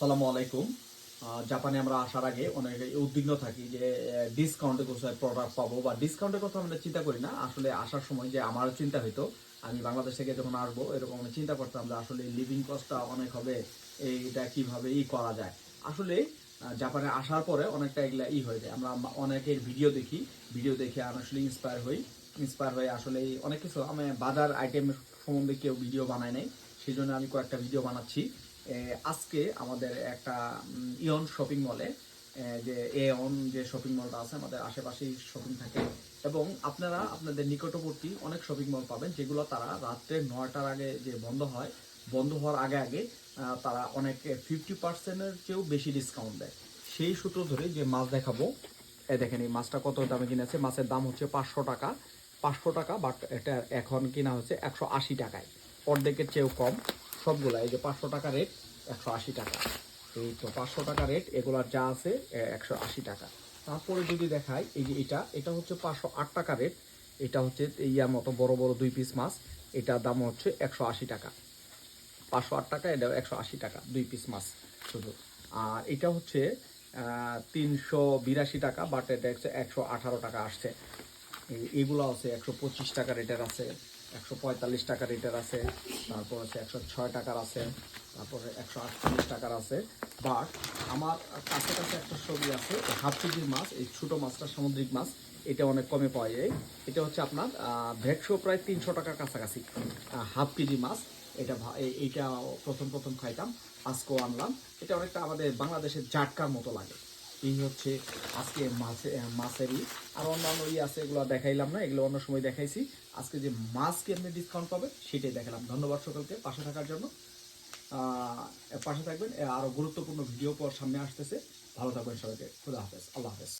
আসসালামু আলাইকুম। জাপানে আমরা আসার আগে অনেক উদ্বিগ্ন থাকি যে ডিসকাউন্টে কোথায় প্রোডাক্ট পাবো বা ডিসকাউন্টের কথা আমরা চিন্তা করি না। আসলে আসার সময় যে আমারও চিন্তা হইতো, আমি বাংলাদেশ থেকে যখন আসবো এরকম আমি চিন্তা করতাম যে আসলে লিভিং কস্টটা অনেক হবে, এইটা কিভাবে করা যায়। আসলে জাপানে আসার পরে অনেকটা এগুলা হয়ে যায়। আমরা অনেকের ভিডিও দেখে আমি আসলে ইন্সপায়ার হয়ে আসলে অনেক কিছু আমি বাজার আইটেম সম্বন্ধে কেউ ভিডিও বানায় নাই, সেই জন্য আমি কয়েকটা ভিডিও বানাচ্ছি। আজকে আমাদের একটা ইয়ন শপিং মলে, যে এয়ন যে শপিং মলটা আছে আমাদের আশেপাশেই শপিং থাকে, এবং আপনারা আপনাদের নিকটবর্তী অনেক শপিং মল পাবেন যেগুলো তারা রাত্রে 9টার আগে যে বন্ধ হওয়ার আগে আগে তারা অনেক 50%-এর চেয়েও বেশি ডিসকাউন্ট দেয়। সেই সূত্র ধরে যে মাছ দেখাবো, দেখেন এই মাছটা কত দামে কিনেছে। মাছের দাম হচ্ছে 500 টাকা। 500 টাকা, বাট এটা এখন কিনা হচ্ছে 180 টাকায়, অর্ধেকের চেয়েও কম। সবগুলা এই যে 500 টাকা রেট, 180 টাকা। এই তো 500 টাকা রেট, এগুলার যা আছে 180 টাকা। তারপরে যদি দেখাই, এই যে এটা হচ্ছে 508 টাকা রেট। এটা হচ্ছে ইয়ার মতো বড় বড় 2 পিস মাছ, এটার দাম হচ্ছে 180 টাকা। 508 টাকা, এটা 180 টাকা 2 পিস মাছ শুধু। আর এটা হচ্ছে 382 টাকা, বাট এটা 118 টাকা আসছে। এইগুলো আছে 125 টাকা রেটের আছে, 145 টাকা রেটের আছে, তারপর হচ্ছে 106 টাকার আছে, তারপরে 148 টাকার আছে। বাট আমার কাছাকাছি একটা ছবি আছে, হাফ কেজির মাছ, এই ছোটো মাছটা সামুদ্রিক মাছ, এটা অনেক কমে পাওয়া যায়। এটা হচ্ছে আপনার ভেটশো প্রায় 300 টাকার কাছাকাছি হাফ কেজি মাছ। এইটা প্রথম খাইতাম, আজকেও আনলাম। এটা অনেকটা আমাদের বাংলাদেশের জাটকার মতো লাগে। এই হচ্ছে আজকে মাছেরই। আর অন্যান্য আছে, এগুলো দেখাইলাম না, এগুলো অন্য সময় দেখাইছি। আজকে যে মাছ কেমনি ডিসকাউন্ট পাবে সেটাই দেখালাম। ধন্যবাদ সকলকে পাশে থাকার জন্য। পাশে থাকবেন, আরও গুরুত্বপূর্ণ ভিডিও পর সামনে আসতেছে। ভালো থাকবেন সবাইকে। খুদা হাফেজ, আল্লাহ হাফেজ।